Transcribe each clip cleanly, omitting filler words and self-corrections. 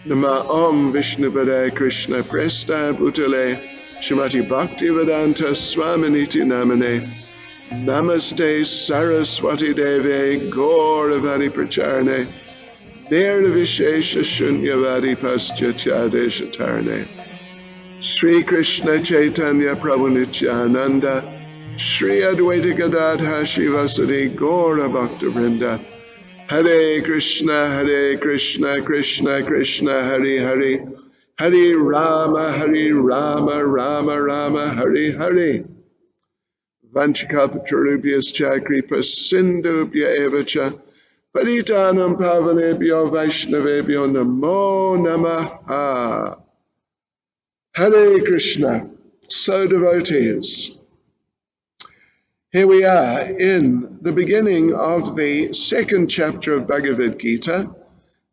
Nama Om Vishnu Padaya Krishna Presta Bhutale Shrimati Bhakti Vedanta Swaminiti Namane Namaste Saraswati Deve Gauravadi Pracharne Nirvishesha Shunyavadi Paschatya Shatarne Sri Krishna Chaitanya Prabhu Nityananda Sri Advaita Gadadha Shivasadi Gaura Bhakta Vrinda Hare Krishna, Krishna Krishna, Hare Hare, Hare Rama, Rama Rama, Hare Hare. Vanchakapatarubhyascha kripa sindhubhya evacha, Paritanam pavanebhyo vaishnavebhyo namo namaha. Hare Krishna. So devotees, here we are in the beginning of the second chapter of Bhagavad Gita,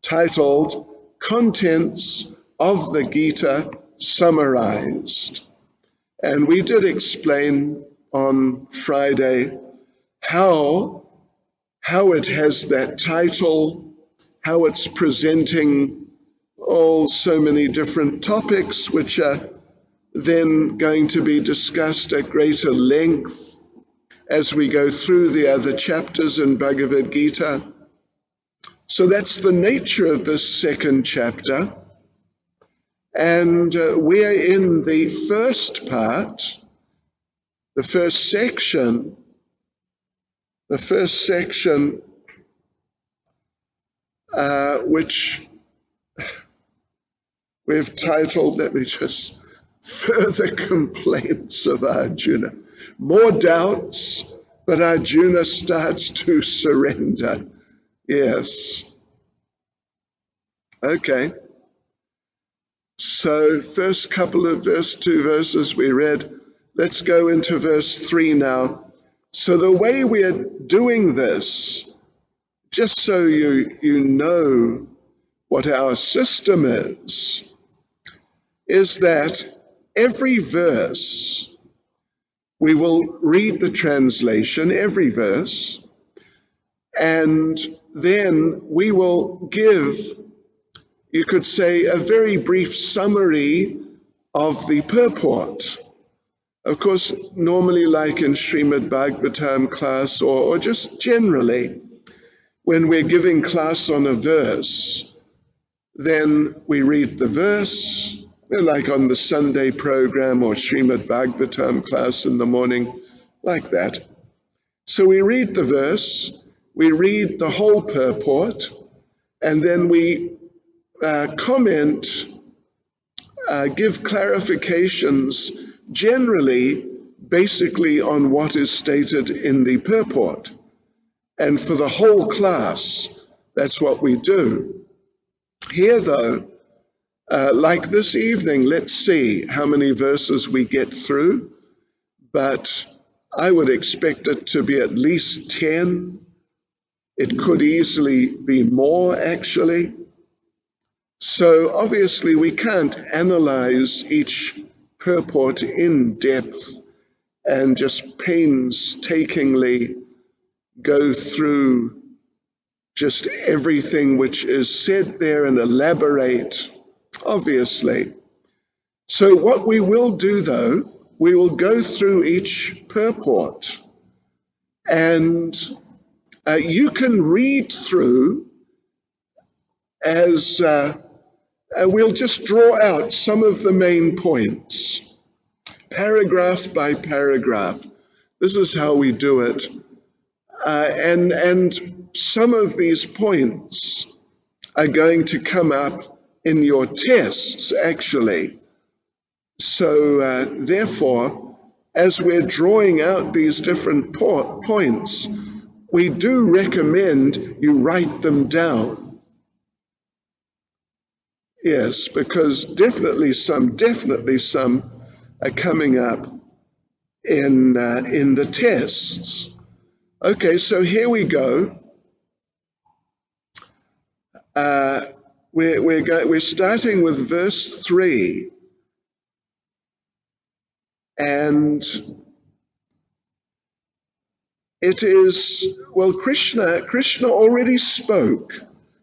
titled Contents of the Gita Summarized. And we did explain on Friday how it has that title, how it's presenting so many different topics which are then going to be discussed at greater length as we go through the other chapters in Bhagavad Gita. So that's the nature of this second chapter. And we're in the first part, the first section, which we've titled, let me just, Further Complaints of Arjuna. More doubts, but Arjuna starts to surrender. Yes. Okay. So first couple of two verses we read. Let's go into verse 3 now. So the way we're doing this, just so you know what our system is that every verse, we will read the translation, every verse, and then we will give, you could say, a very brief summary of the purport. Of course, normally like in Srimad Bhagavatam class or just generally, when we're giving class on a verse, then we read the verse, like on the Sunday program or Srimad Bhagavatam class in the morning, like that. So we read the verse, we read the whole purport, and then we comment, give clarifications, generally, basically on what is stated in the purport. And for the whole class, that's what we do. Here, though, like this evening, let's see how many verses we get through, but I would expect it to be at least 10. It could easily be more, actually. So obviously we can't analyze each purport in depth and just painstakingly go through just everything which is said there and elaborate, obviously. So what we will do, though, we will go through each purport, and you can read through as we'll just draw out some of the main points, paragraph by paragraph. This is how we do it. And some of these points are going to come up in your tests, actually. So therefore, as we're drawing out these different points, we do recommend you write them down. Yes, because definitely some are coming up in the tests. Okay, so here we go. We're starting with verse 3, and it is, well, Krishna already spoke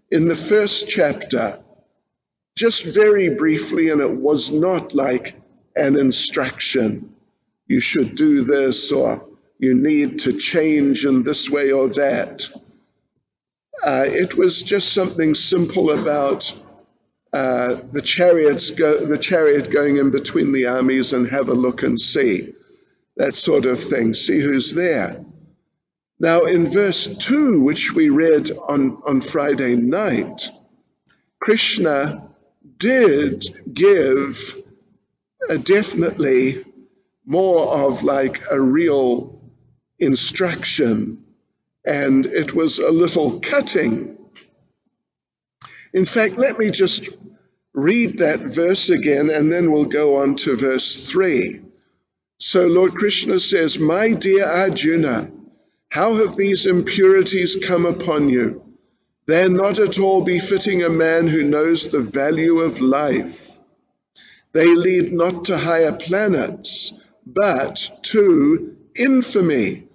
in the first chapter. just very briefly, and it was not like an instruction. You should do this, or you need to change in this way or that. It was just something simple about the chariot going in between the armies and have a look and see, that sort of thing, see who's there. Now in verse 2, which we read on Friday night, Krishna did give definitely more of like a real instruction, and it was a little cutting. In fact, let me just read that verse again, and then we'll go on to verse 3. So Lord Krishna says, "My dear Arjuna, how have these impurities come upon you? They're not at all befitting a man who knows the value of life. They lead not to higher planets, but to infamy."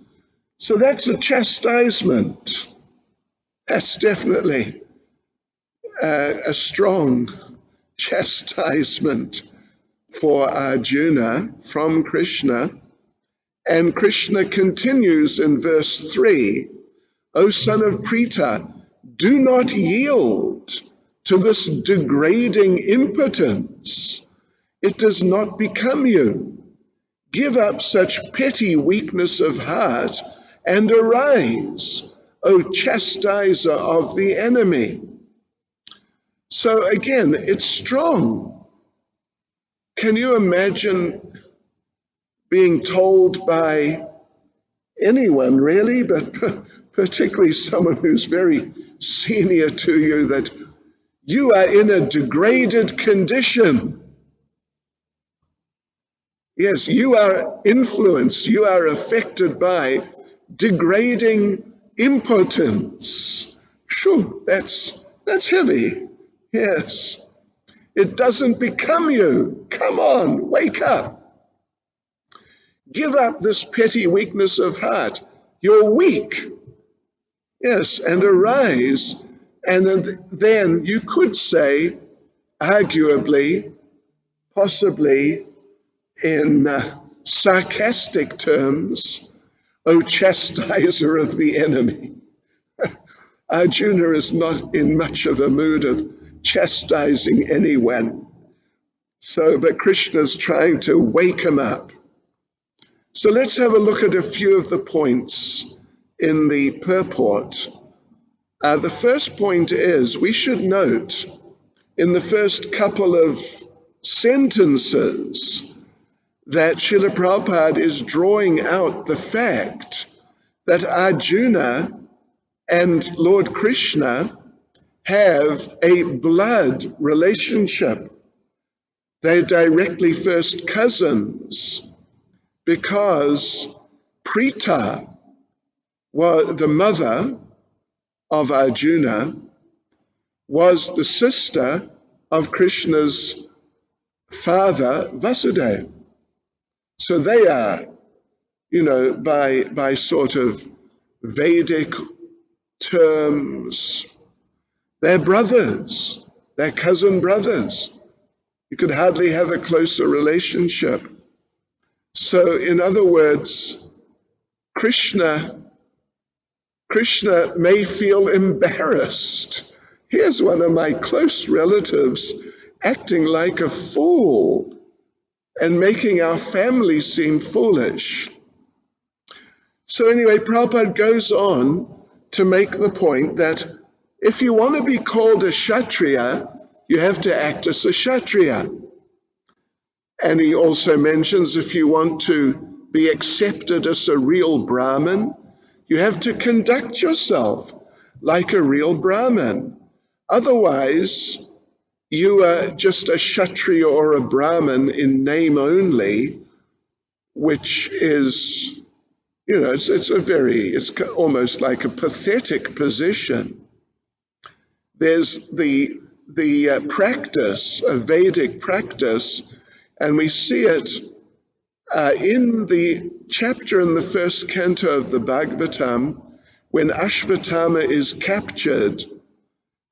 So that's a chastisement. That's definitely a strong chastisement for Arjuna from Krishna. And Krishna continues in verse 3, "O son of Pritha, do not yield to this degrading impotence. It does not become you. Give up such petty weakness of heart and arise, O chastiser of the enemy." So again, it's strong. Can you imagine being told by anyone really, but particularly someone who's very senior to you, that you are in a degraded condition? Yes, you are influenced, you are affected by degrading impotence. Phew, that's heavy. Yes, it doesn't become you. Come on, wake up. Give up this petty weakness of heart. You're weak. Yes, and arise. And then you could say, arguably, possibly in sarcastic terms, "O chastiser of the enemy." Arjuna is not in much of a mood of chastising anyone. But Krishna's trying to wake him up. So let's have a look at a few of the points in the purport. The first point is, we should note in the first couple of sentences that Srila Prabhupada is drawing out the fact that Arjuna and Lord Krishna have a blood relationship. They're directly first cousins, because Pritha, the mother of Arjuna, was the sister of Krishna's father, Vasudeva. So they are, by sort of Vedic terms, they're brothers, they're cousin brothers. You could hardly have a closer relationship. So in other words, Krishna may feel embarrassed. Here's one of my close relatives acting like a fool and making our family seem foolish. So anyway, Prabhupada goes on to make the point that if you want to be called a Kshatriya, you have to act as a Kshatriya. And he also mentions if you want to be accepted as a real Brahmin, you have to conduct yourself like a real Brahmin. Otherwise, you are just a Kshatriya or a Brahmin in name only, which is, it's almost like a pathetic position. There's the practice, a Vedic practice, and we see it in the chapter in the first canto of the Bhagavatam, when Ashvatthama is captured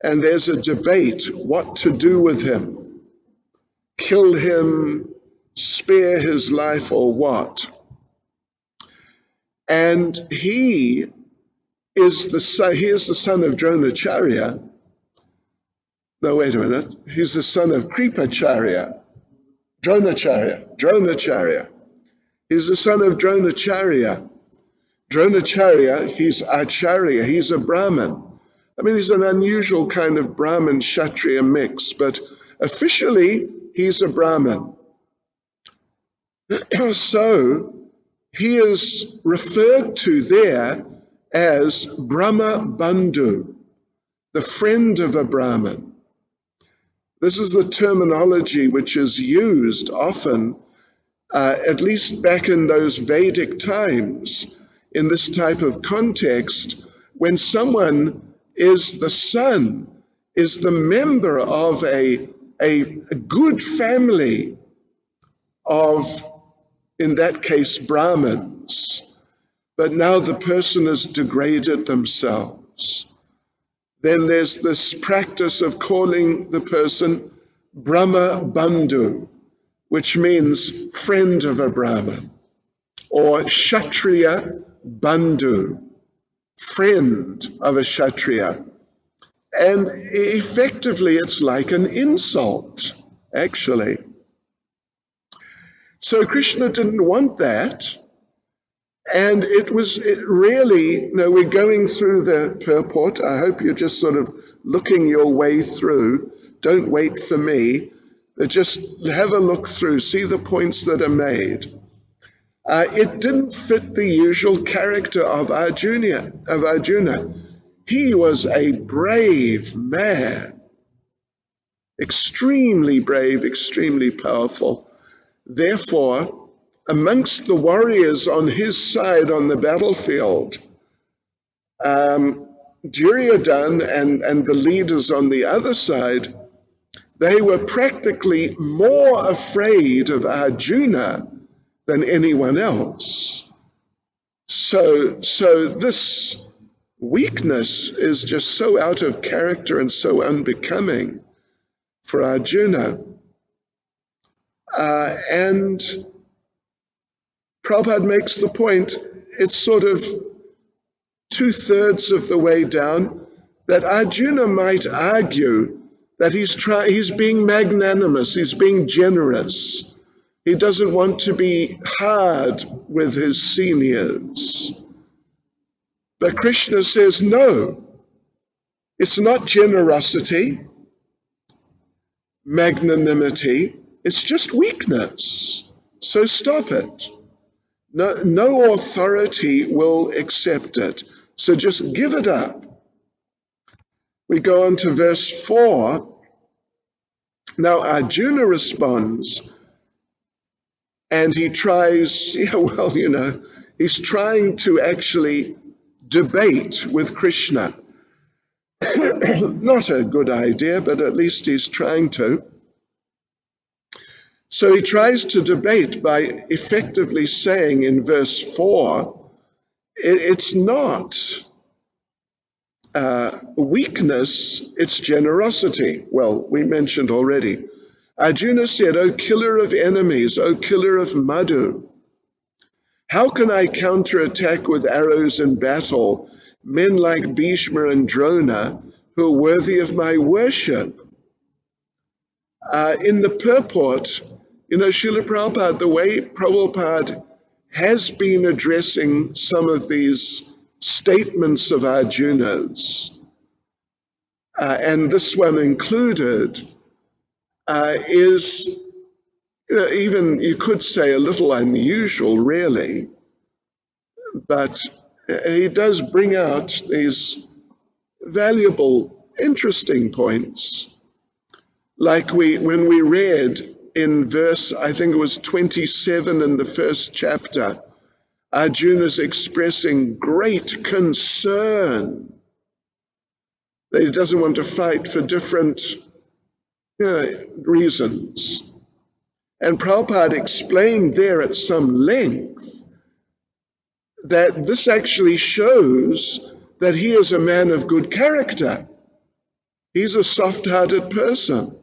and there's a debate what to do with him. Kill him, spare his life, or what? And he is the son of Dronacharya. No, wait a minute. He's the son of Kripacharya. Dronacharya. He's the son of Dronacharya. Dronacharya, he's Acharya, he's a Brahmin. I mean, he's an unusual kind of Brahmin-Kshatriya mix, but officially he's a Brahmin. So he is referred to there as Brahma Bandhu, the friend of a Brahmin. This is the terminology which is used often, at least back in those Vedic times, in this type of context, when someone is the son, is the member of a good family of, in that case, Brahmins, but now the person has degraded themselves. Then there's this practice of calling the person Brahma Bandhu, which means friend of a Brahmin, or Kshatriya Bandhu, friend of a Kshatriya. And effectively, it's like an insult, actually. So Krishna didn't want that. And it really, we're going through the purport. I hope you're just sort of looking your way through. Don't wait for me. Just have a look through, see the points that are made. It didn't fit the usual character of Arjuna. He was a brave man, extremely brave, extremely powerful. Therefore, amongst the warriors on his side on the battlefield, Duryodhana and the leaders on the other side, they were practically more afraid of Arjuna than anyone else. So this weakness is just so out of character and so unbecoming for Arjuna. And Prabhupada makes the point, it's sort of 2/3 of the way down, that Arjuna might argue that he's being magnanimous, he's being generous. He doesn't want to be hard with his seniors. But Krishna says, no, it's not generosity, magnanimity, it's just weakness. So stop it. No authority will accept it. So just give it up. We go on to verse 4. Now Arjuna responds, and he tries, he's trying to actually debate with Krishna. Not a good idea, but at least he's trying to. So he tries to debate by effectively saying in verse 4, it's not weakness, it's generosity. Well, we mentioned already. Arjuna said, O killer of enemies, O killer of Madhu, how can I counterattack with arrows in battle men like Bhishma and Drona who are worthy of my worship? In the purport, Srila Prabhupada, the way Prabhupada has been addressing some of these statements of Arjuna's, and this one included, is even, you could say, a little unusual, really. But he does bring out these valuable, interesting points. Like when we read in verse, I think it was 27 in the first chapter, Arjuna's expressing great concern that he doesn't want to fight for different reasons. And Prabhupada explained there at some length that this actually shows that he is a man of good character. He's a soft-hearted person.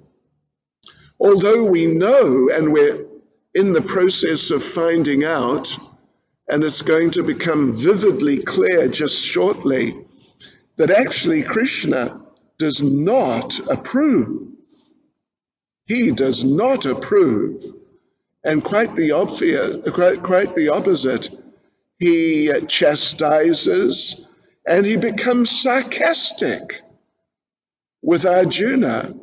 Although we know, and we're in the process of finding out, and it's going to become vividly clear just shortly, that actually Krishna does not approve. He does not approve. And quite the opposite. He chastises and he becomes sarcastic with Arjuna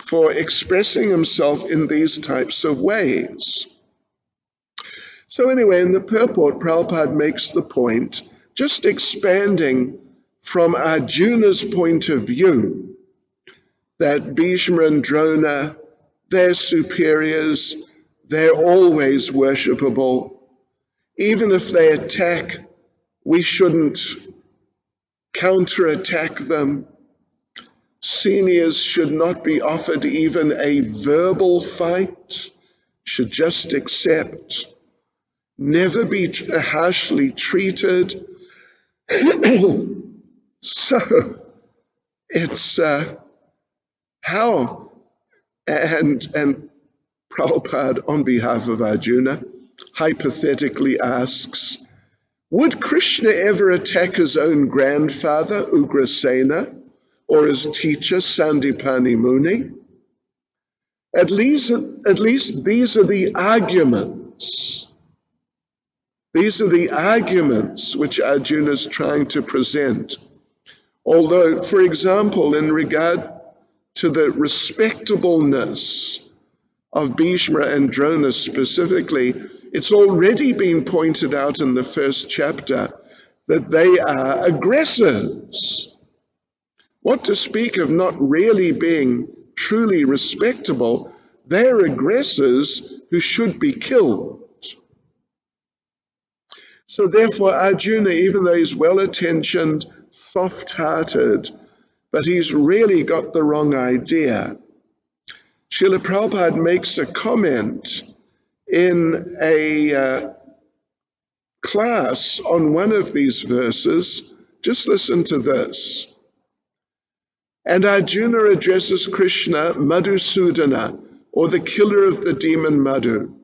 for expressing himself in these types of ways. So anyway, in the purport, Prabhupada makes the point, just expanding from Arjuna's point of view, that Bhishma and Drona, they're superiors, they're always worshipable. Even if they attack, we shouldn't counterattack them. Seniors should not be offered even a verbal fight, should just accept, never be harshly treated. So it's how, and Prabhupada, on behalf of Arjuna, hypothetically asks, would Krishna ever attack his own grandfather, Ugrasena, or his teacher, Sandipani Muni? At least these are the arguments. These are the arguments which Arjuna is trying to present. Although, for example, in regard to the respectableness of Bhishma and Drona specifically, it's already been pointed out in the first chapter that they are aggressors. What to speak of not really being truly respectable? They're aggressors who should be killed. So therefore, Arjuna, even though he's well-intentioned, soft-hearted, but he's really got the wrong idea. Srila Prabhupada makes a comment in a class on one of these verses. Just listen to this. And Arjuna addresses Krishna, Madhusudana, or the killer of the demon Madhu.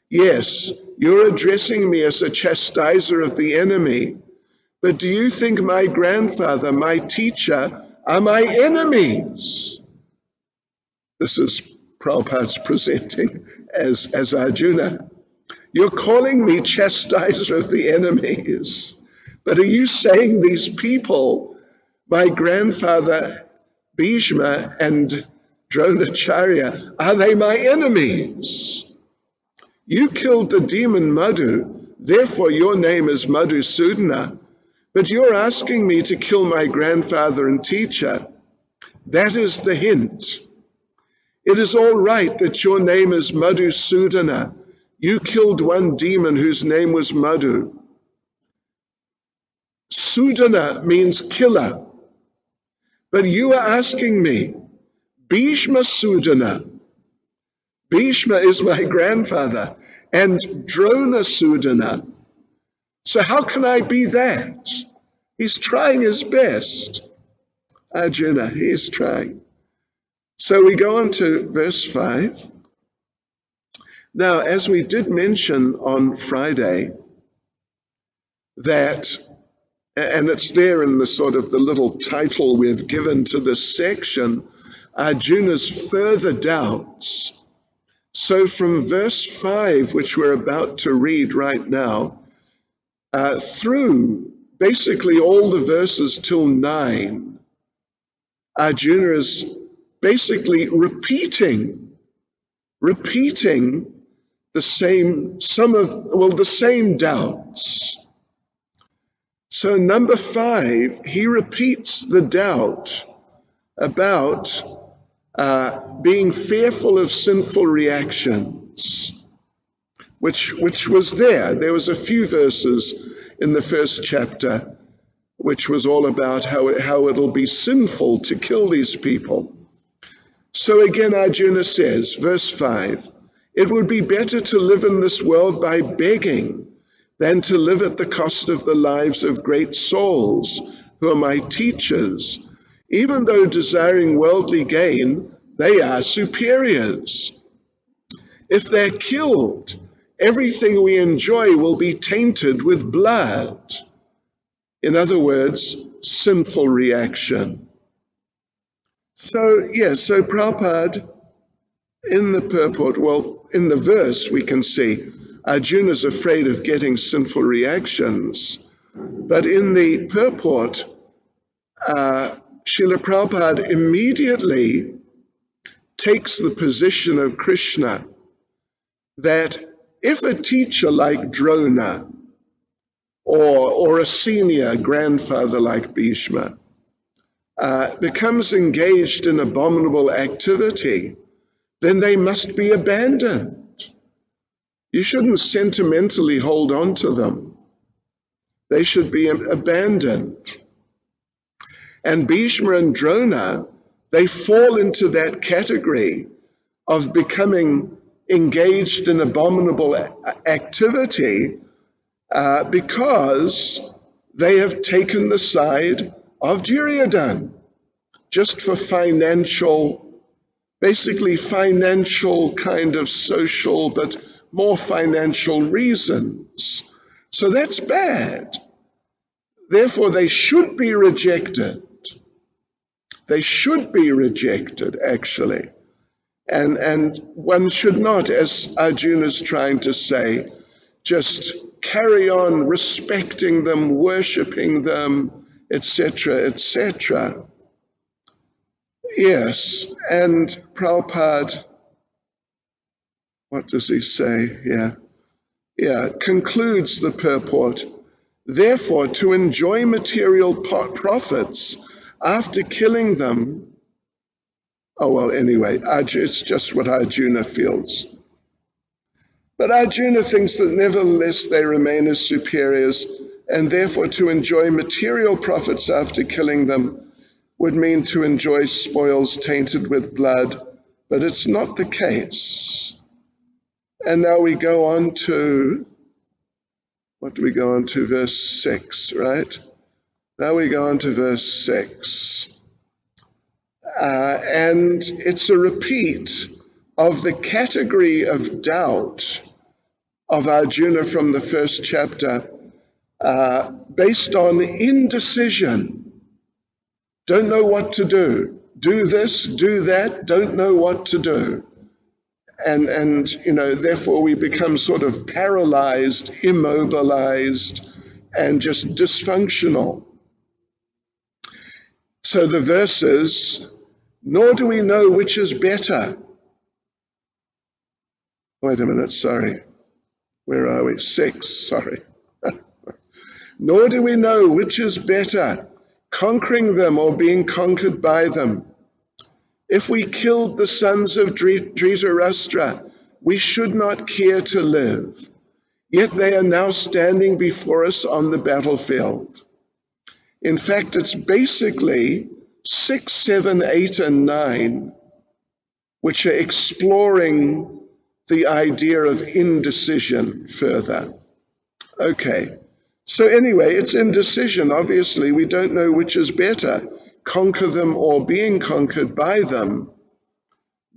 Yes, you're addressing me as a chastiser of the enemy, but do you think my grandfather, my teacher, are my enemies? This is Prabhupada's presenting as Arjuna. You're calling me chastiser of the enemies, but are you saying these people, my grandfather Bhishma and Dronacharya, are they my enemies? You killed the demon Madhu, therefore your name is Madhusudana, but you're asking me to kill my grandfather and teacher. That is the hint. It is all right that your name is Madhusudana. You killed one demon whose name was Madhu. Sudana means killer. But you are asking me, Bhishma Sudana. Bhishma is my grandfather, and Drona Sudana. So how can I be that? He's trying his best. Arjuna, he is trying. So we go on to verse 5. Now, as we did mention on Friday, that, and it's there in the sort of the little title we've given to this section, Arjuna's further doubts. So from verse 5, which we're about to read right now, through basically all the verses till 9, Arjuna is basically repeating the same doubts. So number 5, he repeats the doubt about being fearful of sinful reactions, which was there. There was a few verses in the first chapter which was all about how it'll be sinful to kill these people. So again, Arjuna says, verse 5, it would be better to live in this world by begging than to live at the cost of the lives of great souls who are my teachers. Even though desiring worldly gain, they are superiors. If they're killed, everything we enjoy will be tainted with blood. In other words, sinful reaction. So Prabhupada, in the purport, well, in the verse we can see Arjuna's afraid of getting sinful reactions. But in the purport, Srila Prabhupada immediately takes the position of Krishna that if a teacher like Drona or a senior grandfather like Bhishma becomes engaged in abominable activity, then they must be abandoned. You shouldn't sentimentally hold on to them. They should be abandoned. And Bhishma and Drona, they fall into that category of becoming engaged in abominable activity because they have taken the side of Duryodhana just for basically financial kind of social, but more financial reasons. So that's bad. Therefore, they should be rejected. They should be rejected, actually. And one should not, as Arjuna is trying to say, just carry on respecting them, worshipping them, etc., etc. Yes, and Prabhupada, what does he say? Concludes the purport. Therefore, to enjoy material profits after killing them, it's just what Arjuna feels. But Arjuna thinks that nevertheless they remain as superiors, and therefore to enjoy material profits after killing them would mean to enjoy spoils tainted with blood, but it's not the case. And now we go on to, verse 6, right? Now we go on to verse 6. And it's a repeat of the category of doubt of Arjuna from the first chapter, based on indecision. Don't know what to do. Do this, do that, don't know what to do. And therefore we become sort of paralyzed, immobilized, and just dysfunctional. So the verses, nor do we know which is better. Wait a minute, sorry. Where are we? 6, sorry. Nor do we know which is better, conquering them or being conquered by them. If we killed the sons of Dhritarashtra, we should not care to live. Yet they are now standing before us on the battlefield. In fact, it's basically 6, 7, 8, and 9, which are exploring the idea of indecision further. Okay, so anyway, it's indecision. Obviously, we don't know which is better, conquer them or being conquered by them.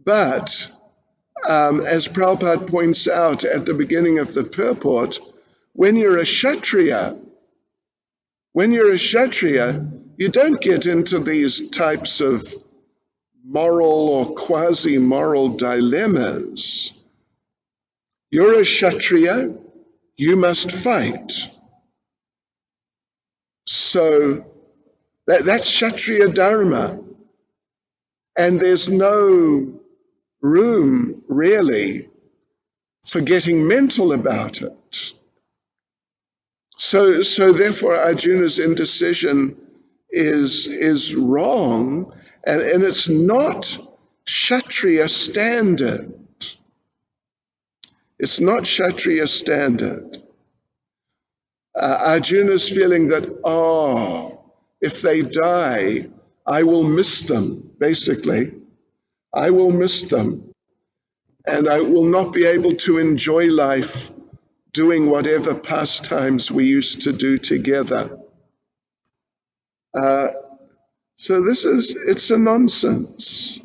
But as Prabhupada points out at the beginning of the purport, when you're a Kshatriya, you don't get into these types of moral or quasi-moral dilemmas. You're a Kshatriya, you must fight. So that's Kshatriya Dharma. And there's no room, really, for getting mental about it. So therefore, Arjuna's indecision is wrong, and it's not Kshatriya standard. It's not Kshatriya standard. Arjuna's feeling that, if they die, I will miss them, basically. I will miss them. And I will not be able to enjoy life doing whatever pastimes we used to do together. So it's a nonsense.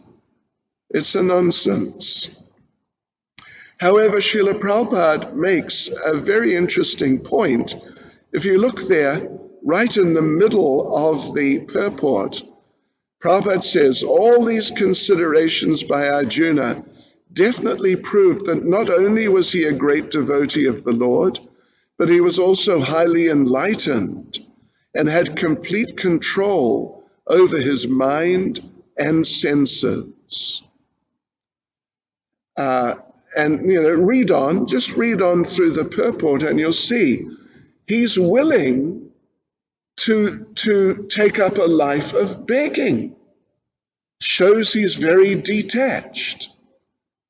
It's a nonsense. However, Srila Prabhupada makes a very interesting point. If you look there, right in the middle of the purport, Prabhupada says, all these considerations by Arjuna definitely proved that not only was he a great devotee of the Lord, but he was also highly enlightened and had complete control over his mind and senses. And, just read on through the purport and you'll see he's willing to take up a life of begging. Shows he's very detached.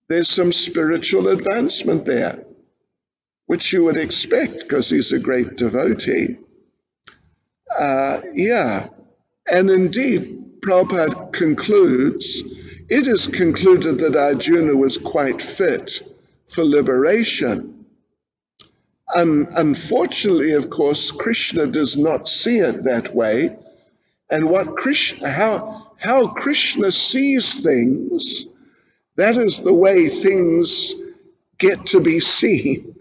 There's some spiritual advancement there, which you would expect because he's a great devotee. And indeed, Prabhupada concludes, it is concluded that Arjuna was quite fit for liberation. Unfortunately, of course, Krishna does not see it that way. And how Krishna sees things, that is the way things get to be seen.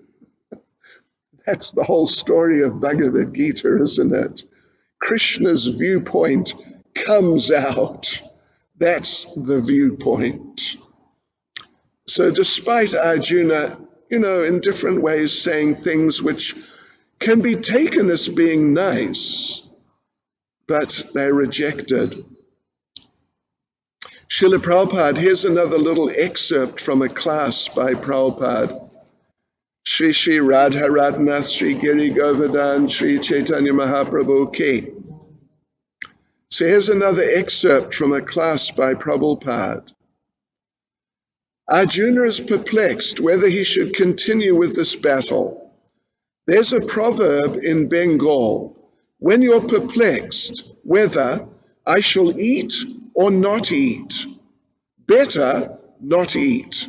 That's the whole story of Bhagavad Gita, isn't it? Krishna's viewpoint comes out. That's the viewpoint. So despite Arjuna, in different ways saying things which can be taken as being nice, but they're rejected. Srila Prabhupada, here's another little excerpt from a class by Prabhupada. Shri Shri Radha Radhanath Shri Giri Govardhan Shri Chaitanya Mahaprabhu Ki. So here's another excerpt from a class by Prabhupada. Arjuna is perplexed whether he should continue with this battle. There's a proverb in Bengal, when you're perplexed whether I shall eat or not eat, better not eat.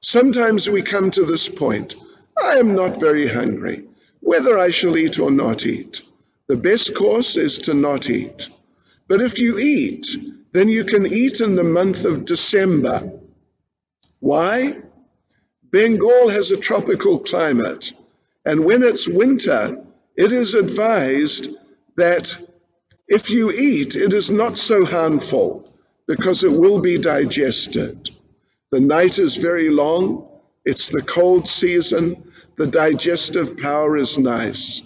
Sometimes we come to this point, I am not very hungry, whether I shall eat or not eat. The best course is to not eat. But if you eat, then you can eat in the month of December. Why? Bengal has a tropical climate, and when it's winter, it is advised that if you eat, it is not so harmful because it will be digested. The night is very long, it's the cold season, the digestive power is nice.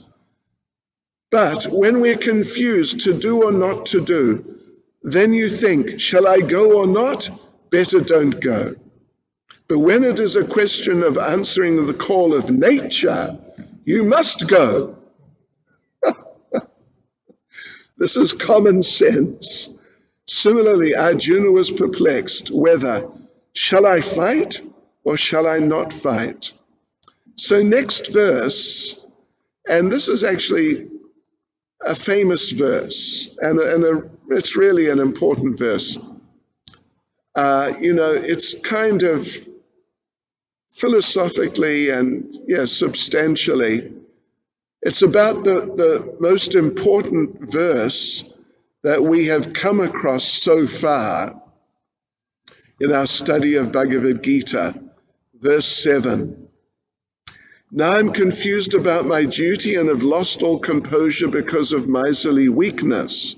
But when we're confused to do or not to do, then you think, shall I go or not? Better don't go. But when it is a question of answering the call of nature, you must go. This is common sense. Similarly, Arjuna was perplexed whether, shall I fight or shall I not fight? So next verse, and this is actually a famous verse, and it's really an important verse. It's kind of philosophically and substantially, it's about the most important verse that we have come across so far in our study of Bhagavad Gita, verse 7. Now I'm confused about my duty and have lost all composure because of miserly weakness.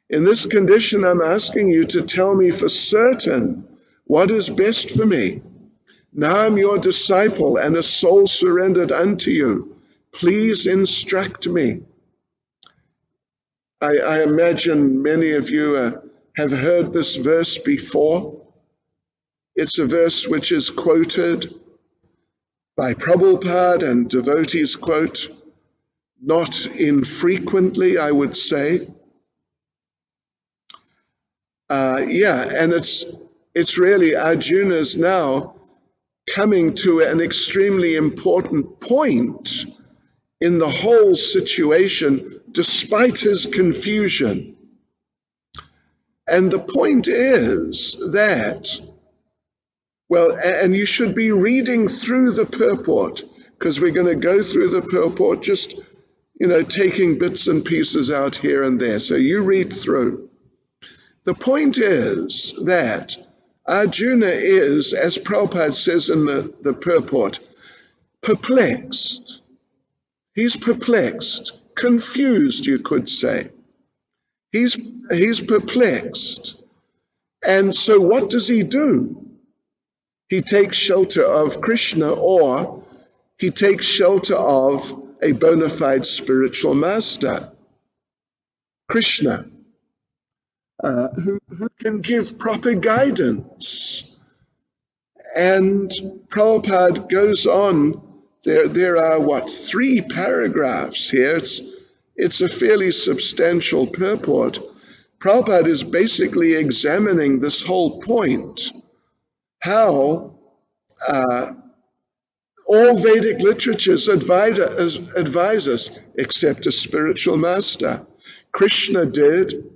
In this condition, I'm asking you to tell me for certain what is best for me. Now I'm your disciple and a soul surrendered unto you. Please instruct me. I imagine many of you have heard this verse before. It's a verse which is quoted by Prabhupada, and devotees quote, not infrequently, I would say. And it's really Arjuna's now coming to an extremely important point in the whole situation, despite his confusion. And the point is that, and you should be reading through the purport, because we're going to go through the purport, just, taking bits and pieces out here and there. So you read through. the point is that Arjuna is, as Prabhupada says in the purport, perplexed. He's perplexed, confused, you could say. He's perplexed. And so what does he do? He takes shelter of Krishna, or he takes shelter of a bona fide spiritual master, Krishna, who can give proper guidance. And Prabhupada goes on. There are, 3 paragraphs here. It's a fairly substantial purport. Prabhupada is basically examining this whole point, how all Vedic literatures advise us, except a spiritual master. Krishna did,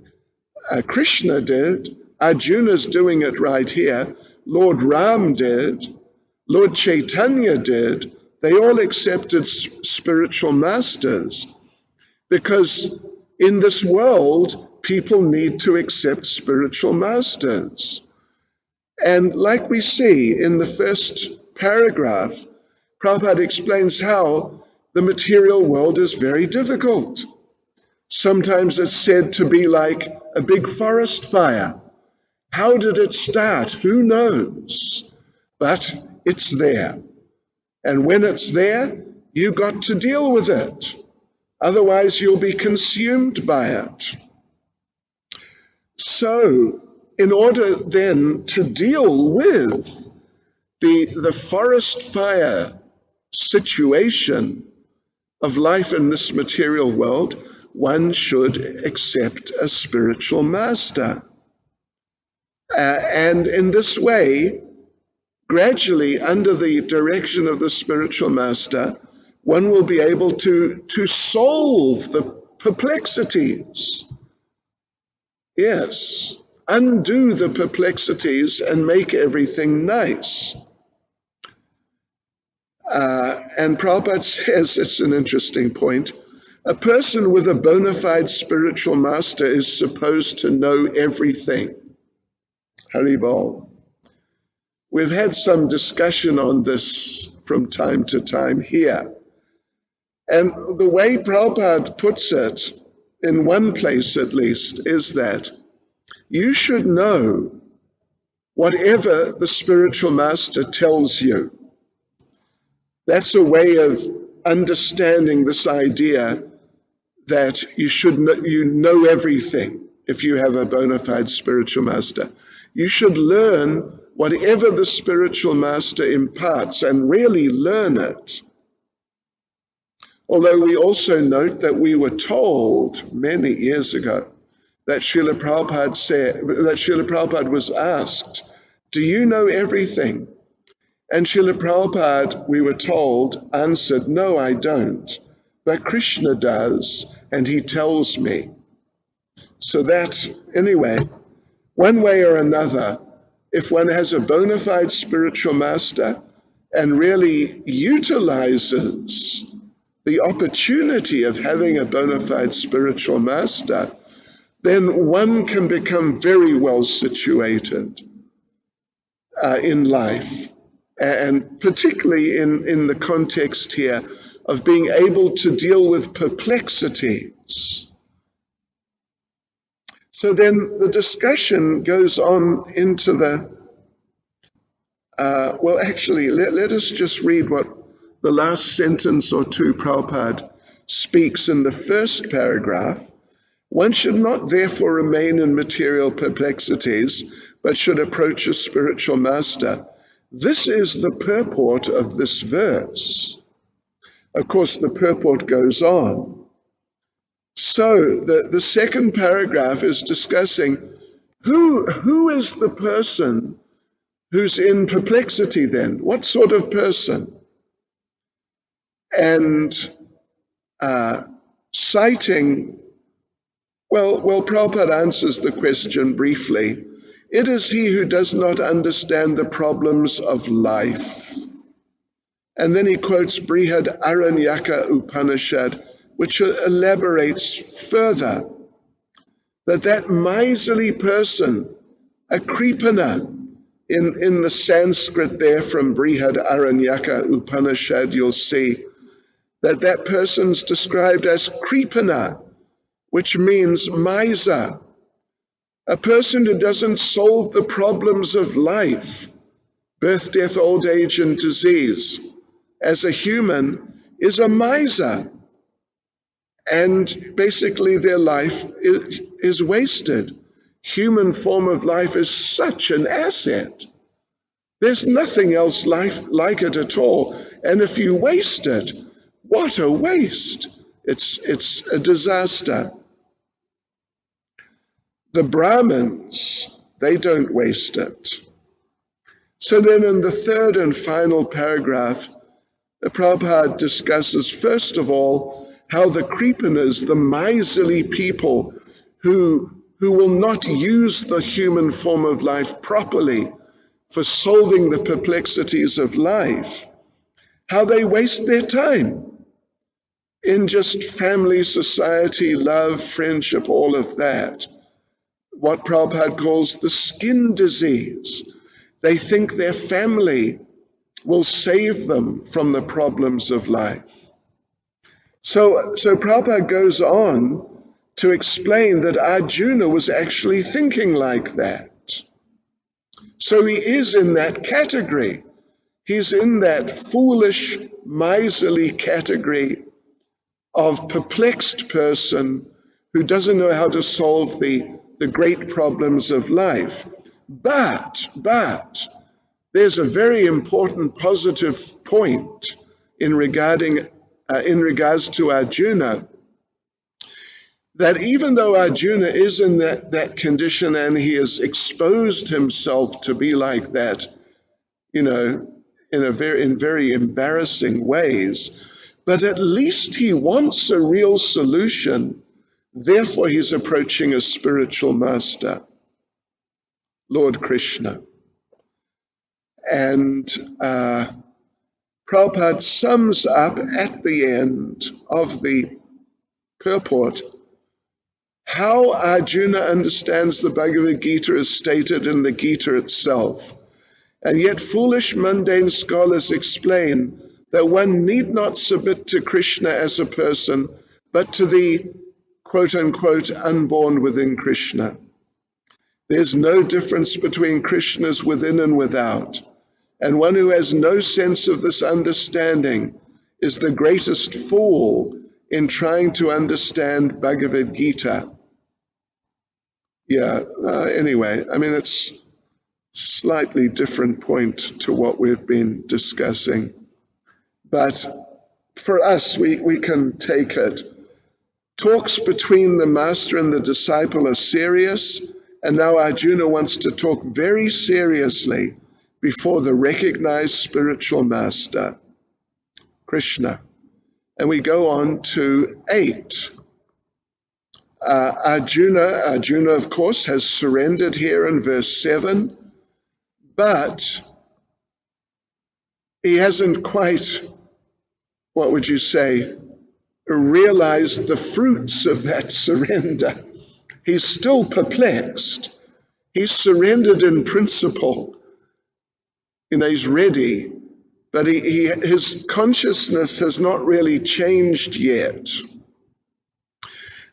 Arjuna's doing it right here, Lord Ram did, Lord Chaitanya did. They all accepted spiritual masters, because in this world, people need to accept spiritual masters. And like we see in the first paragraph, Prabhupada explains how the material world is very difficult. Sometimes it's said to be like a big forest fire. How did it start? Who knows? But it's there. And when it's there, you've got to deal with it. Otherwise, you'll be consumed by it. So, in order then to deal with the forest fire situation of life in this material world, one should accept a spiritual master. And in this way, gradually, under the direction of the spiritual master, one will be able to solve the perplexities. Yes, undo the perplexities and make everything nice. And Prabhupada says, it's an interesting point, a person with a bona fide spiritual master is supposed to know everything. Haribol. We've had some discussion on this from time to time here. And the way Prabhupada puts it, in one place at least, is that you should know whatever the spiritual master tells you. That's a way of understanding this idea that you know everything if you have a bona fide spiritual master. You should learn whatever the spiritual master imparts and really learn it. Although we also note that we were told many years ago that Srila Prabhupada was asked, do you know everything? And Srila Prabhupada, we were told, answered, no, I don't. But Krishna does, and he tells me. So that, anyway, one way or another, if one has a bona fide spiritual master and really utilizes the opportunity of having a bona fide spiritual master, then one can become very well situated in life. And particularly in the context here of being able to deal with perplexities. So then the discussion goes on into let us just read what the last sentence or two Prabhupada speaks in the first paragraph. One should not therefore remain in material perplexities, but should approach a spiritual master. This is the purport of this verse. Of course, the purport goes on. So the second paragraph is discussing who is the person who's in perplexity then? What sort of person? And citing, Prabhupada answers the question briefly. It is he who does not understand the problems of life. And then he quotes Brihad Aranyaka Upanishad, which elaborates further that miserly person, a Kripana, in the Sanskrit there from Brihad Aranyaka Upanishad, you'll see that person's described as Kripana, which means miser, a person who doesn't solve the problems of life, birth, death, old age, and disease, as a human, is a miser. And basically their life is wasted. Human form of life is such an asset. There's nothing else like it at all. And if you waste it, what a waste. It's a disaster. The Brahmins, they don't waste it. So then in the third and final paragraph, Prabhupada discusses, first of all, how the Kripanas, the miserly people who will not use the human form of life properly for solving the perplexities of life, how they waste their time in just family, society, love, friendship, all of that. What Prabhupada calls the skin disease. They think their family will save them from the problems of life. So Prabhupada goes on to explain that Arjuna was actually thinking like that. So he is in that category. He's in that foolish, miserly category of perplexed person who doesn't know how to solve the great problems of life. But there's a very important positive point in regards to Arjuna, that even though Arjuna is in that condition and he has exposed himself to be like that, in very embarrassing ways, but at least he wants a real solution. Therefore, he's approaching a spiritual master, Lord Krishna. And Prabhupada sums up at the end of the purport how Arjuna understands the Bhagavad Gita as stated in the Gita itself. And yet foolish mundane scholars explain that one need not submit to Krishna as a person, but to the quote-unquote unborn within Krishna. There's no difference between Krishna's within and without. And one who has no sense of this understanding is the greatest fool in trying to understand Bhagavad Gita. Anyway, I mean, it's slightly different point to what we've been discussing. But for us, we can take it. Talks between the master and the disciple are serious, and now Arjuna wants to talk very seriously before the recognized spiritual master, Krishna. And we go on to 8. Arjuna, of course, has surrendered here in verse 7, but he hasn't quite, what would you say, realized the fruits of that surrender. He's still perplexed. He's surrendered in principle. He's ready, but his consciousness has not really changed yet.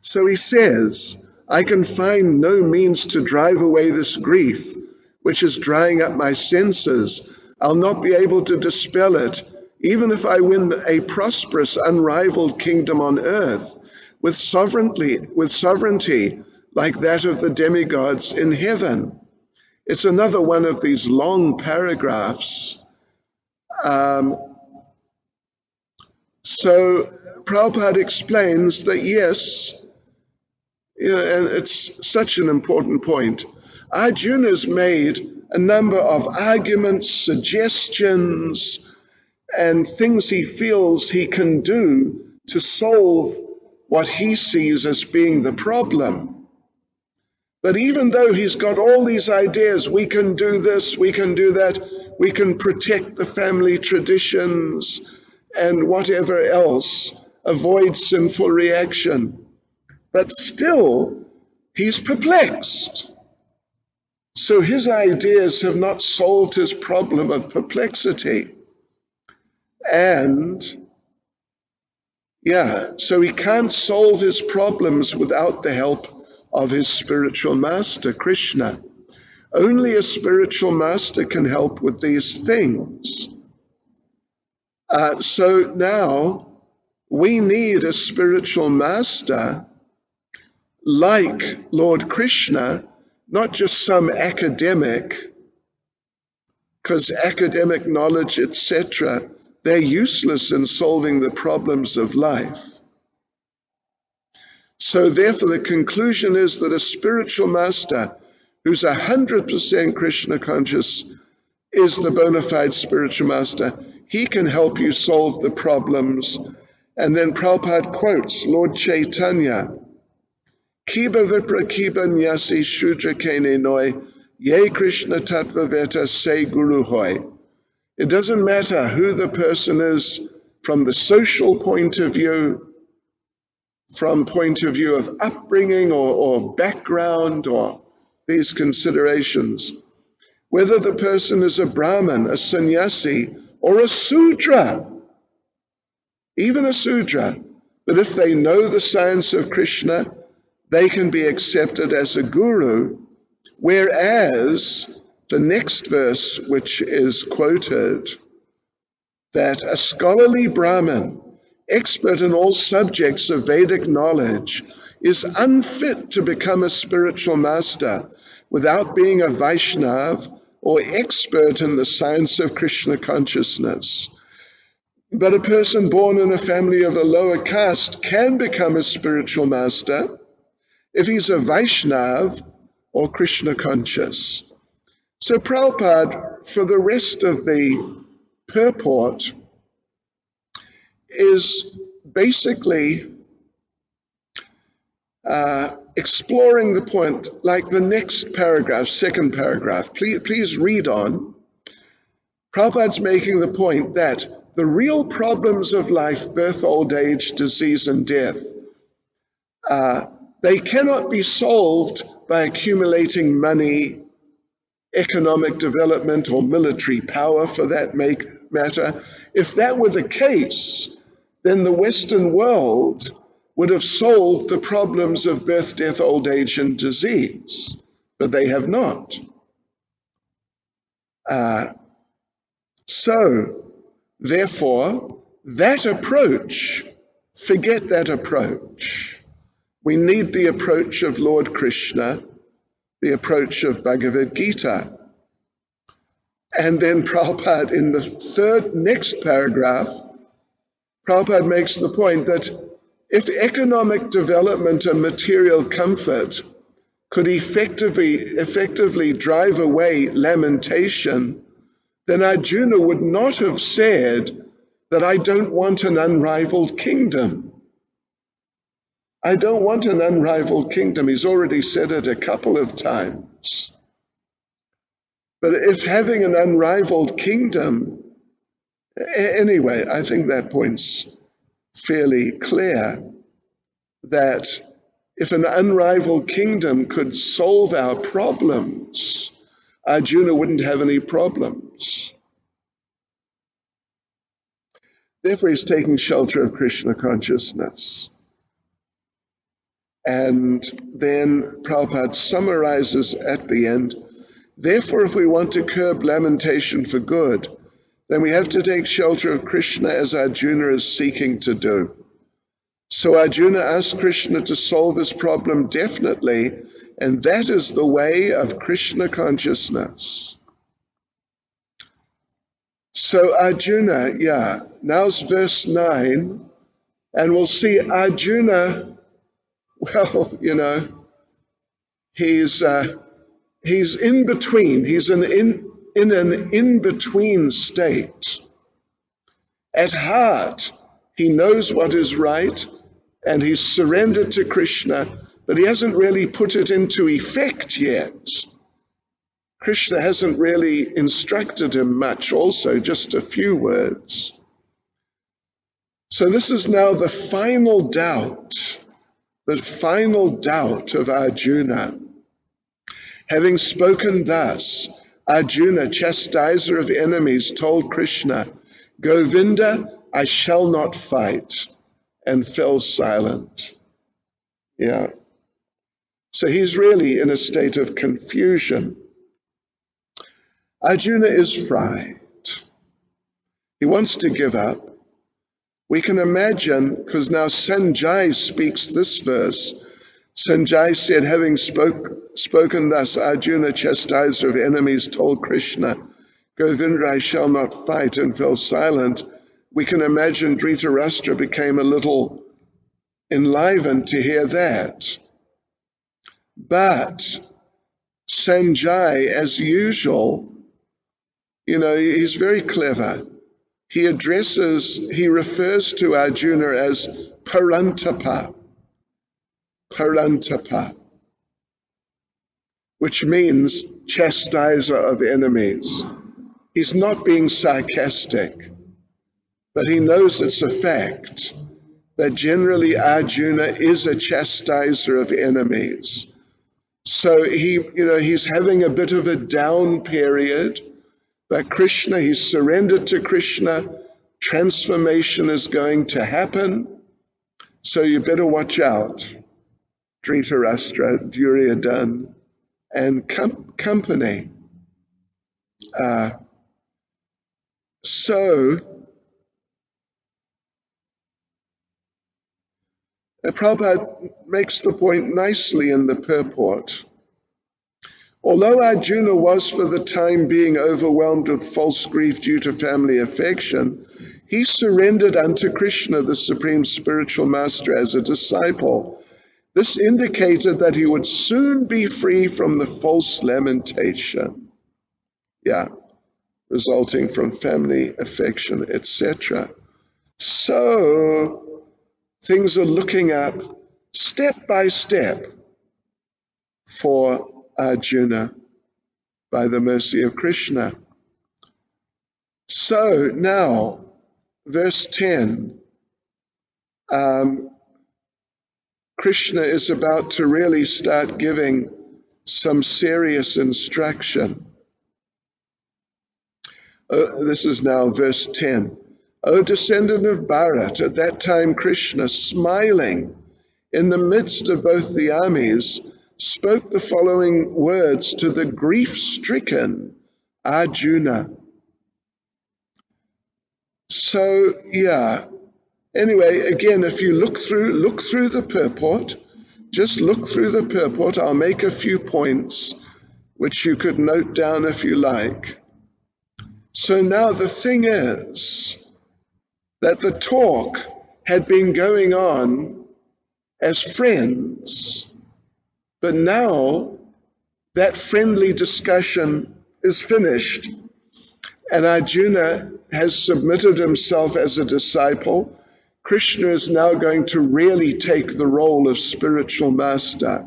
So he says, I can find no means to drive away this grief, which is drying up my senses. I'll not be able to dispel it, even if I win a prosperous, unrivaled kingdom on earth, with sovereignty like that of the demigods in heaven. It's another one of these long paragraphs. So Prabhupada explains that yes, and it's such an important point. Arjuna's made a number of arguments, suggestions, and things he feels he can do to solve what he sees as being the problem. But even though he's got all these ideas, we can do this, we can do that, we can protect the family traditions and whatever else, avoid sinful reaction. But still, he's perplexed. So his ideas have not solved his problem of perplexity. And so he can't solve his problems without the help of his spiritual master, Krishna. Only a spiritual master can help with these things. So now we need a spiritual master like Lord Krishna, not just some academic, because academic knowledge, etc., they're useless in solving the problems of life. So therefore the conclusion is that a spiritual master who's 100% Krishna conscious is the bona fide spiritual master. He can help you solve the problems. And then Prabhupada quotes Lord Chaitanya, Kiba vipra kiba nyasi shudra kene noi, ye Krishna tattva veta se guru hoy. It doesn't matter who the person is from the social point of view, from point of view of upbringing or background or these considerations, whether the person is a Brahmin, a sannyasi, or a Sudra, even a Sudra, but if they know the science of Krishna, they can be accepted as a guru, whereas the next verse, which is quoted, that a scholarly Brahmin, expert in all subjects of Vedic knowledge, is unfit to become a spiritual master without being a Vaishnav or expert in the science of Krishna consciousness. But a person born in a family of a lower caste can become a spiritual master if he's a Vaishnav or Krishna conscious. So Prabhupada, for the rest of the purport, is basically exploring the point, like the next paragraph, second paragraph. Please read on. Prabhupada's making the point that the real problems of life, birth, old age, disease, and death, they cannot be solved by accumulating money, economic development, or military power, for that matter. If that were the case, then the Western world would have solved the problems of birth, death, old age, and disease, but they have not. So, therefore, that approach, forget that approach. We need the approach of Lord Krishna, the approach of Bhagavad Gita. And then Prabhupada, in the next paragraph, Prabhupada makes the point that if economic development and material comfort could effectively drive away lamentation, then Arjuna would not have said that I don't want an unrivaled kingdom. I don't want an unrivaled kingdom. He's already said it a couple of times. But if having an unrivaled kingdom, anyway, I think that point's fairly clear, that if an unrivaled kingdom could solve our problems, Arjuna wouldn't have any problems. Therefore, he's taking shelter of Krishna consciousness. And then Prabhupada summarizes at the end, therefore, if we want to curb lamentation for good, then we have to take shelter of Krishna as Arjuna is seeking to do. So Arjuna asked Krishna to solve his problem definitely, and that is the way of Krishna consciousness. So Arjuna, now's verse 9, and we'll see Arjuna, well, he's in between. He's in an in-between state. At heart, he knows what is right, and he's surrendered to Krishna, but he hasn't really put it into effect yet. Krishna hasn't really instructed him much also, just a few words. So this is now the final doubt, the final doubt of Arjuna. Having spoken thus, Arjuna, chastiser of enemies, told Krishna, Govinda, I shall not fight, and fell silent. Yeah. So he's really in a state of confusion. Arjuna is fried. He wants to give up. We can imagine, because now Sanjay speaks this verse. Sanjay said, having spoken thus, Arjuna, chastiser of enemies, told Krishna, Govinda, I shall not fight, and fell silent. We can imagine Dhritarashtra became a little enlivened to hear that. But Sanjay, as usual, he's very clever. He refers to Arjuna as Parantapa, which means chastiser of enemies. He's not being sarcastic, but he knows it's a fact that generally Arjuna is a chastiser of enemies. So he's having a bit of a down period, but Krishna, he's surrendered to Krishna. Transformation is going to happen. So you better watch out, Dhritarashtra, Duryodhana, and company. Prabhupada makes the point nicely in the purport. Although Arjuna was for the time being overwhelmed with false grief due to family affection, he surrendered unto Krishna, the Supreme Spiritual Master, as a disciple. This indicated that he would soon be free from the false lamentation, resulting from family affection, etc. So things are looking up step by step for Arjuna by the mercy of Krishna. So now, verse 10, Krishna is about to really start giving some serious instruction. This is now verse 10. O descendant of Bharat, at that time Krishna, smiling in the midst of both the armies, spoke the following words to the grief-stricken Arjuna. So, anyway, again, if you look through the purport, just look through the purport. I'll make a few points, which you could note down if you like. So now the thing is that the talk had been going on as friends, but now that friendly discussion is finished, and Arjuna has submitted himself as a disciple. Krishna is now going to really take the role of spiritual master,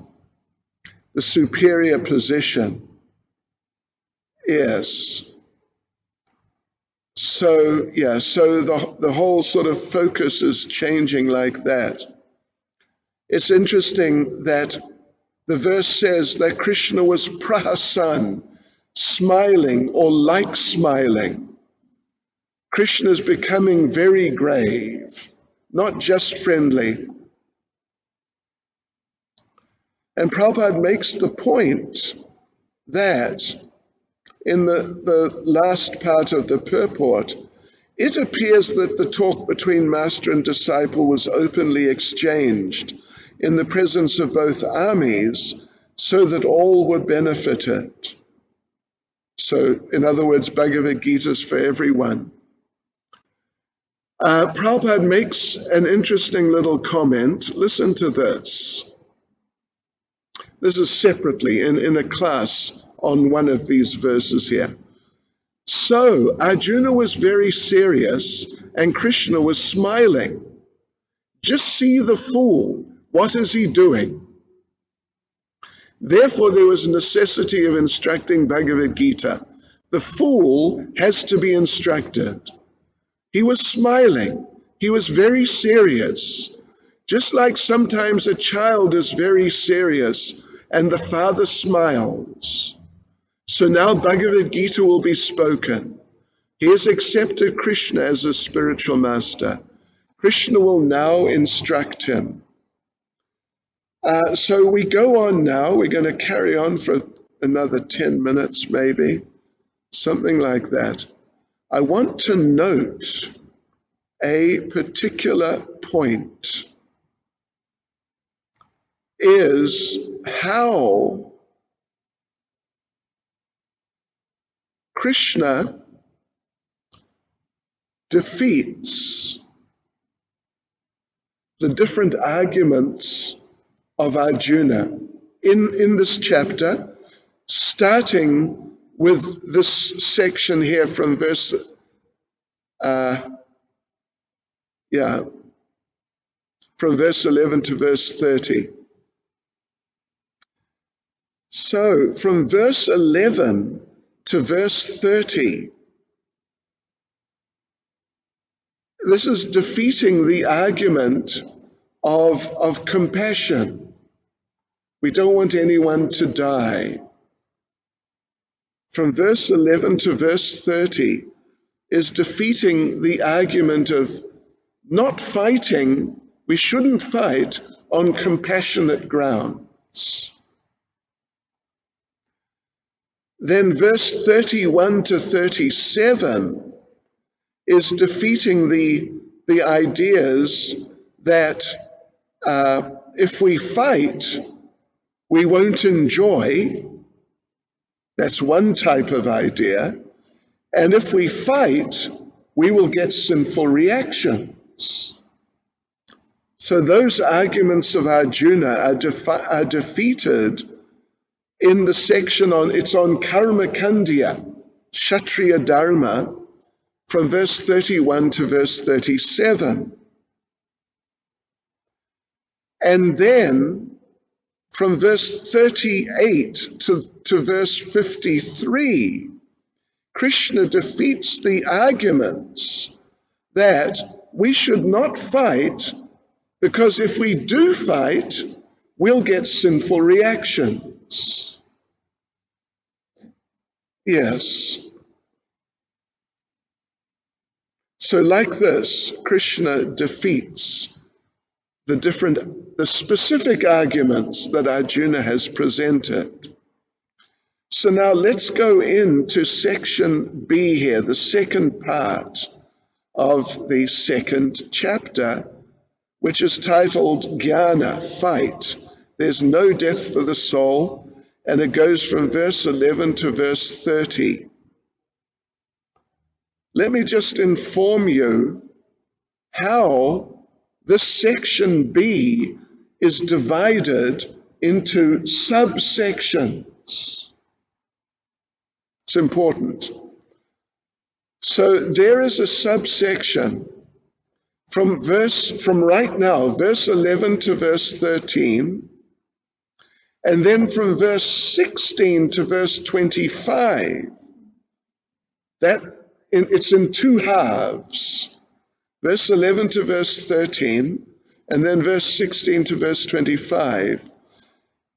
the superior position. Yes. So the whole sort of focus is changing like that. It's interesting that the verse says that Krishna was prahasan, smiling or like smiling. Krishna is becoming very grave, not just friendly. And Prabhupada makes the point that in the last part of the purport, it appears that the talk between master and disciple was openly exchanged in the presence of both armies so that all were benefited. So, in other words, Bhagavad Gita is for everyone. Prabhupada makes an interesting little comment. Listen to this. This is separately in a class on one of these verses here. So, Arjuna was very serious and Krishna was smiling. Just see the fool. What is he doing? Therefore, there was a necessity of instructing Bhagavad Gita. The fool has to be instructed. He was smiling. He was very serious. Just like sometimes a child is very serious and the father smiles. So now Bhagavad Gita will be spoken. He has accepted Krishna as a spiritual master. Krishna will now instruct him. So we go on now. We're going to carry on for another 10 minutes maybe, something like that. I want to note a particular point, is how Krishna defeats the different arguments of Arjuna in this chapter, starting with this section here from verse 11 to verse 30. So from verse 11 to verse 30, this is defeating the argument of compassion. We don't want anyone to die. From verse 11 to verse 30 is defeating the argument of not fighting. We shouldn't fight on compassionate grounds. Then verse 31 to 37 is defeating the ideas that if we fight, we won't enjoy. That's one type of idea. And if we fight, we will get sinful reactions. So those arguments of Arjuna are defeated in the section on Karma Kandya, Kshatriya Dharma, from verse 31 to verse 37. And then from verse 38 to verse 53, Krishna defeats the arguments that we should not fight, because if we do fight, we'll get sinful reactions. Yes. So like this, Krishna defeats the specific arguments that Arjuna has presented. So now let's go into section B here, the second part of the second chapter, which is titled Jnana, Fight. There's no death for the soul, and it goes from verse 11 to verse 30. Let me just inform you how this section B is divided into subsections. It's important. So there is a subsection from right now, verse 11 to verse 13, and then from verse 16 to verse 25. It's in two halves, verse 11 to verse 13, and then verse 16 to verse 25.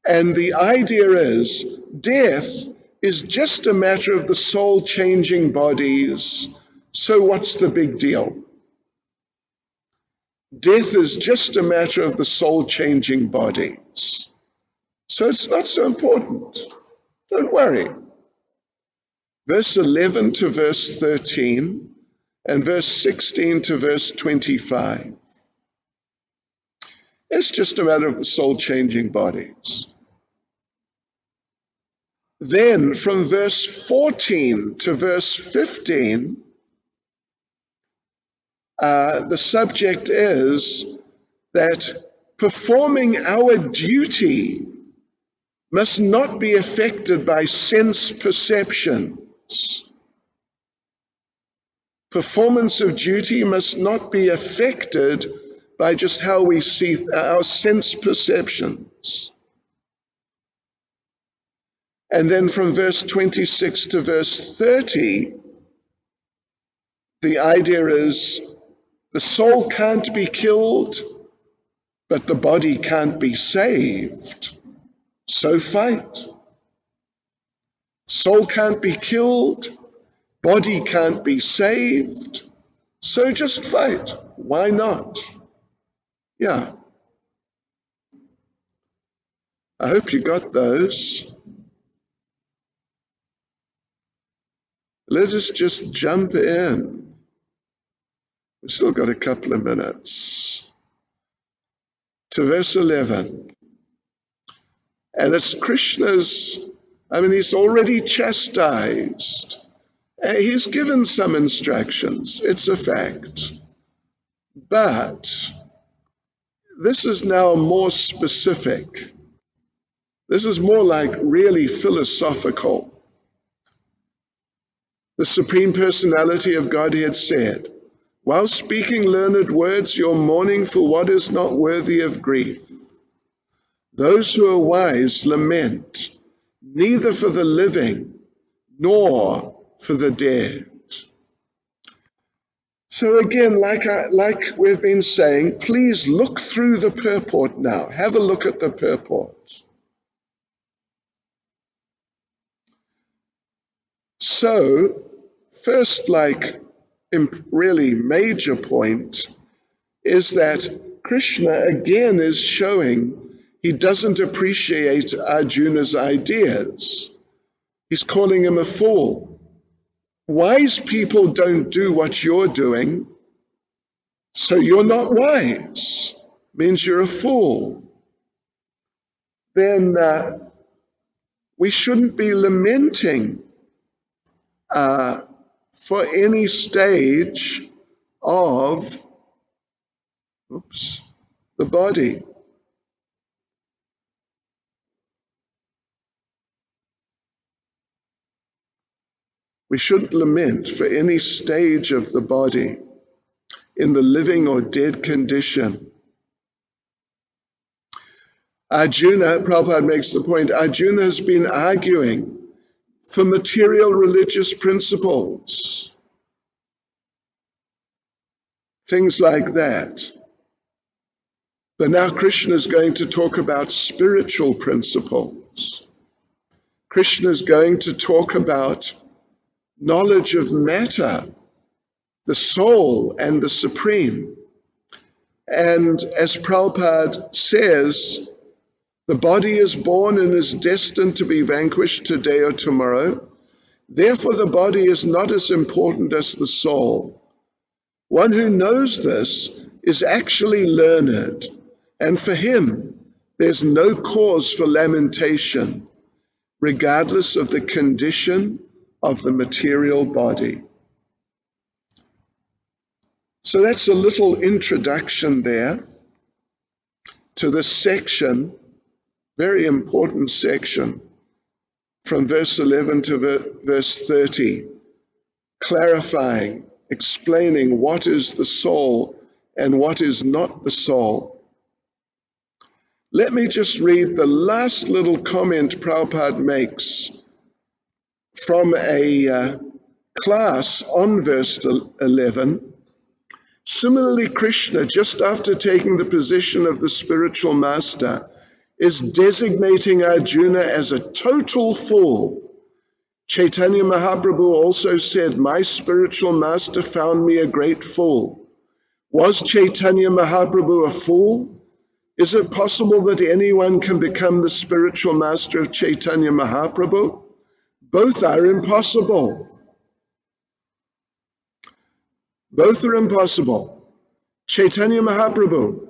And the idea is, death is just a matter of the soul changing bodies, so what's the big deal? Death is just a matter of the soul changing bodies, so it's not so important. Don't worry. Verse 11 to verse 13 and verse 16 to verse 25. It's just a matter of the soul changing bodies. Then from verse 14 to verse 15, the subject is that performing our duty must not be affected by sense perceptions. Performance of duty must not be affected by just how we see our sense perceptions. And then from verse 26 to verse 30, the idea is the soul can't be killed, but the body can't be saved, so fight. Soul can't be killed, body can't be saved, so just fight. Why not? Yeah. I hope you got those. Let us just jump in. We've still got a couple of minutes. To verse 11. And it's Krishna's, he's already chastised. He's given some instructions, it's a fact. But this is now more specific. This is more like really philosophical. The Supreme Personality of Godhead said, while speaking learned words, you're mourning for what is not worthy of grief. Those who are wise lament, neither for the living nor for the dead. So again, like we've been saying, please look through the purport now. Have a look at the purport. So, first, really major point is that Krishna again is showing he doesn't appreciate Arjuna's ideas. He's calling him a fool. Wise people don't do what you're doing, so you're not wise. Means you're a fool. Then we shouldn't be lamenting for any stage of the body. We shouldn't lament for any stage of the body in the living or dead condition. Arjuna, Prabhupada makes the point, Arjuna has been arguing for material religious principles. Things like that. But now Krishna is going to talk about spiritual principles. Krishna is going to talk about knowledge of matter, the soul and the supreme. And as Prabhupada says, the body is born and is destined to be vanquished today or tomorrow. Therefore, the body is not as important as the soul. One who knows this is actually learned, and for him, there's no cause for lamentation, regardless of the condition of the material body. So that's a little introduction there to this section, very important section, from verse 11 to verse 30, clarifying, explaining what is the soul and what is not the soul. Let me just read the last little comment Prabhupada makes from a class on verse 11. Similarly, Krishna, just after taking the position of the spiritual master, is designating Arjuna as a total fool. Chaitanya Mahaprabhu also said, my spiritual master found me a great fool. Was Chaitanya Mahaprabhu a fool? Is it possible that anyone can become the spiritual master of Chaitanya Mahaprabhu? Both are impossible. Both are impossible. Chaitanya Mahaprabhu,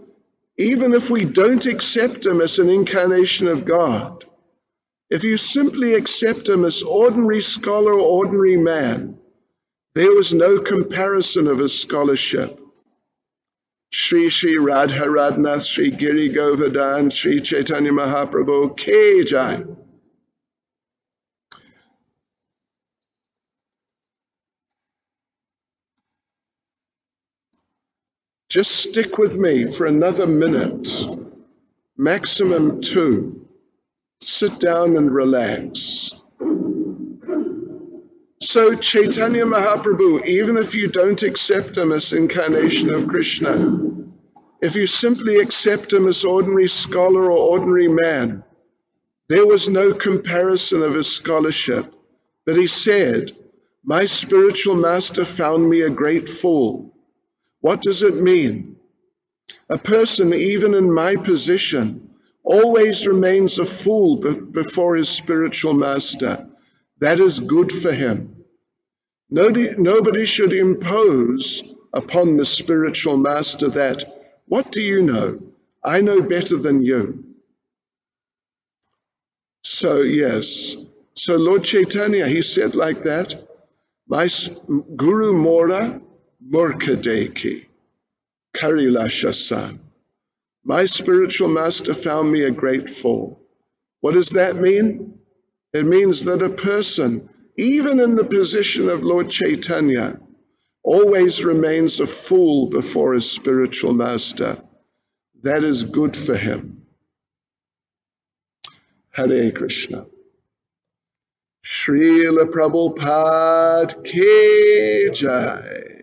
even if we don't accept him as an incarnation of God, if you simply accept him as ordinary scholar or ordinary man, there was no comparison of his scholarship. Shri Shri Radha Radhanath, Shri Giri Govardhan, Shri Chaitanya Mahaprabhu, K Jai. Just stick with me for another minute, maximum 2. Sit down and relax. So Chaitanya Mahaprabhu, even if you don't accept him as incarnation of Krishna, if you simply accept him as ordinary scholar or ordinary man, there was no comparison of his scholarship. But he said, my spiritual master found me a great fool. What does it mean? A person, even in my position, always remains a fool before his spiritual master. That is good for him. Nobody should impose upon the spiritual master that, what do you know? I know better than you. So yes, so Lord Chaitanya, he said like that, my Guru Mora Murkadeki Karilashasan. My spiritual master found me a great fool. What does that mean? It means that a person, even in the position of Lord Chaitanya, always remains a fool before his spiritual master. That is good for him. Hare Krishna. Srila Prabhupada Ki Jai.